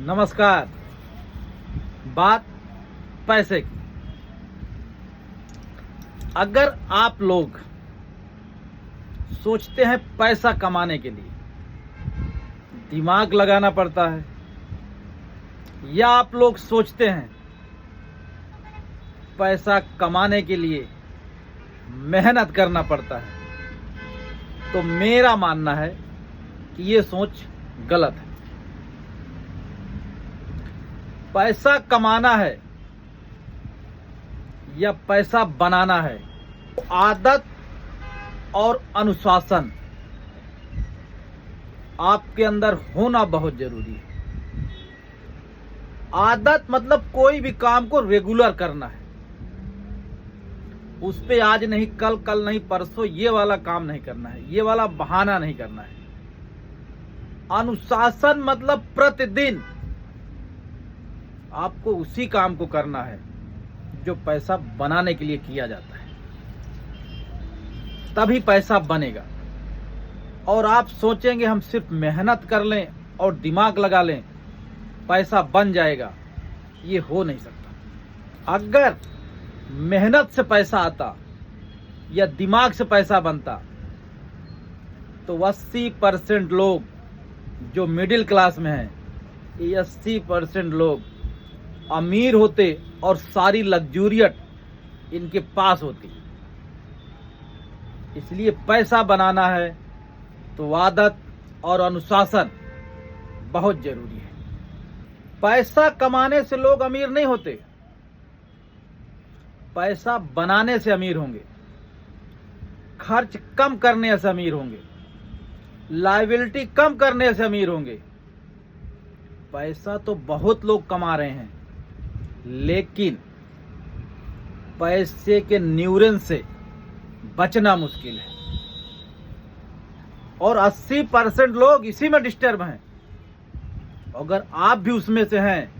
नमस्कार। बात पैसे की। अगर आप लोग सोचते हैं पैसा कमाने के लिए दिमाग लगाना पड़ता है, या आप लोग सोचते हैं पैसा कमाने के लिए मेहनत करना पड़ता है, तो मेरा मानना है कि ये सोच गलत है। पैसा कमाना है या पैसा बनाना है, आदत और अनुशासन आपके अंदर होना बहुत जरूरी है। आदत मतलब कोई भी काम को रेगुलर करना है, उस पे आज नहीं कल, कल नहीं परसों ये वाला काम नहीं करना है, ये वाला बहाना नहीं करना है। अनुशासन मतलब प्रतिदिन आपको उसी काम को करना है जो पैसा बनाने के लिए किया जाता है, तभी पैसा बनेगा। और आप सोचेंगे हम सिर्फ मेहनत कर लें और दिमाग लगा लें पैसा बन जाएगा, ये हो नहीं सकता। अगर मेहनत से पैसा आता या दिमाग से पैसा बनता तो 80% लोग जो मिडिल क्लास में हैं, ये 80% लोग अमीर होते और सारी लग्जूरियत इनके पास होती। इसलिए पैसा बनाना है तो आदत और अनुशासन बहुत जरूरी है। पैसा कमाने से लोग अमीर नहीं होते, पैसा बनाने से अमीर होंगे, खर्च कम करने से अमीर होंगे, लायबिलिटी कम करने से अमीर होंगे। पैसा तो बहुत लोग कमा रहे हैं, लेकिन पैसे के न्यूरंस से बचना मुश्किल है, और 80% लोग इसी में डिस्टर्ब हैं। अगर आप भी उसमें से हैं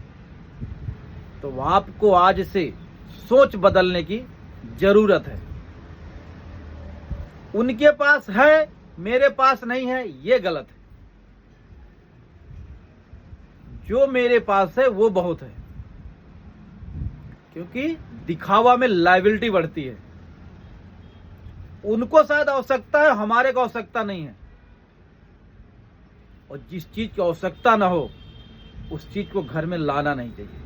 तो आपको आज से सोच बदलने की जरूरत है। उनके पास है, मेरे पास नहीं है, ये गलत है। जो मेरे पास है वो बहुत है, क्योंकि दिखावा में लायबिलिटी बढ़ती है। उनको शायद आवश्यकता है, हमारे को आवश्यकता नहीं है। और जिस चीज की आवश्यकता ना हो उस चीज को घर में लाना नहीं चाहिए।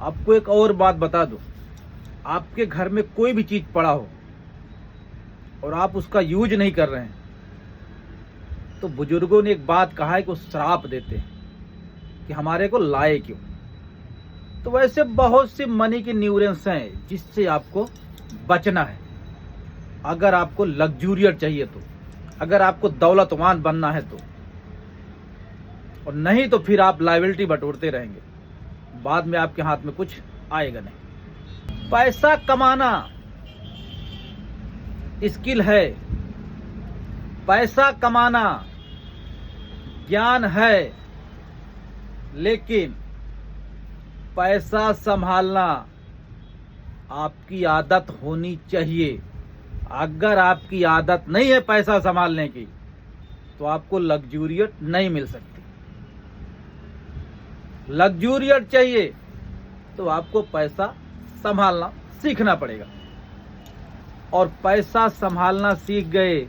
आपको एक और बात बता दूं, आपके घर में कोई भी चीज पड़ा हो और आप उसका यूज नहीं कर रहे हैं, तो बुजुर्गों ने एक बात कहा है कि वो श्राप देते हैं कि हमारे को लाए क्यों। तो वैसे बहुत सी मनी की न्यूरेंस हैं जिससे आपको बचना है। अगर आपको लग्जूरियत चाहिए तो, अगर आपको दौलतवान बनना है तो, और नहीं तो फिर आप लायबिलिटी बटोरते रहेंगे, बाद में आपके हाथ में कुछ आएगा नहीं। पैसा कमाना स्किल है, पैसा कमाना ज्ञान है, लेकिन पैसा संभालना आपकी आदत होनी चाहिए। अगर आपकी आदत नहीं है पैसा संभालने की तो आपको लग्जूरियत नहीं मिल सकती। लग्जूरियत चाहिए तो आपको पैसा संभालना सीखना पड़ेगा, और पैसा संभालना सीख गए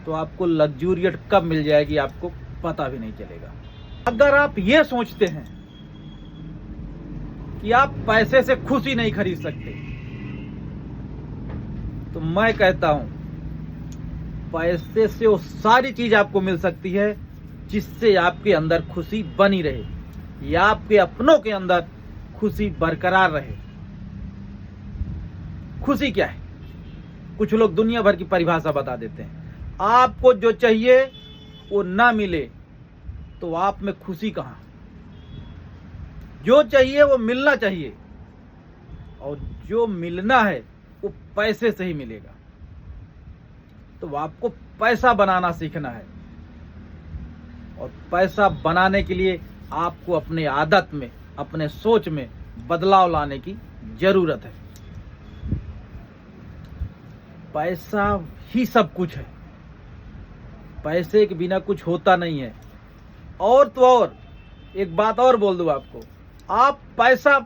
तो आपको लग्जूरियत कब मिल जाएगी आपको पता भी नहीं चलेगा। अगर आप ये सोचते हैं कि आप पैसे से खुशी नहीं खरीद सकते, तो मैं कहता हूं पैसे से वो सारी चीज आपको मिल सकती है जिससे आपके अंदर खुशी बनी रहे, या आपके अपनों के अंदर खुशी बरकरार रहे। खुशी क्या है? कुछ लोग दुनिया भर की परिभाषा बता देते हैं। आपको जो चाहिए वो ना मिले तो आप में खुशी कहां? जो चाहिए वो मिलना चाहिए, और जो मिलना है वो पैसे से ही मिलेगा। तो आपको पैसा बनाना सीखना है, और पैसा बनाने के लिए आपको अपने आदत में, अपने सोच में बदलाव लाने की जरूरत है। पैसा ही सब कुछ है, पैसे के बिना कुछ होता नहीं है। और तो और एक बात और बोल दूं आपको, आप पैसा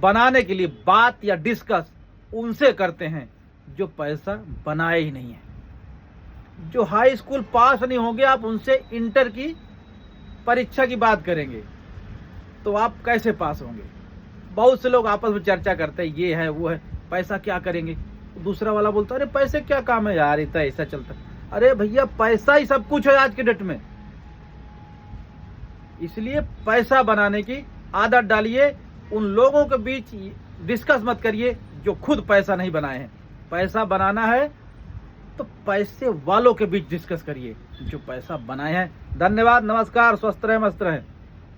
बनाने के लिए बात या डिस्कस उनसे करते हैं जो पैसा बनाए ही नहीं है। जो हाई स्कूल पास नहीं होंगे, आप उनसे इंटर की परीक्षा की बात करेंगे तो आप कैसे पास होंगे। बहुत से लोग आपस में चर्चा करते हैं, ये है वो है, पैसा क्या करेंगे। दूसरा वाला बोलता है अरे पैसे क्या काम है यार, इतना ऐसा चलता है। अरे भैया पैसा ही सब कुछ है आज के डेट में। इसलिए पैसा बनाने की आदत डालिए। उन लोगों के बीच डिस्कस मत करिए जो खुद पैसा नहीं बनाए हैं। पैसा बनाना है तो पैसे वालों के बीच डिस्कस करिए जो पैसा बनाए हैं। धन्यवाद, नमस्कार, स्वस्थ रहें, मस्त रहें।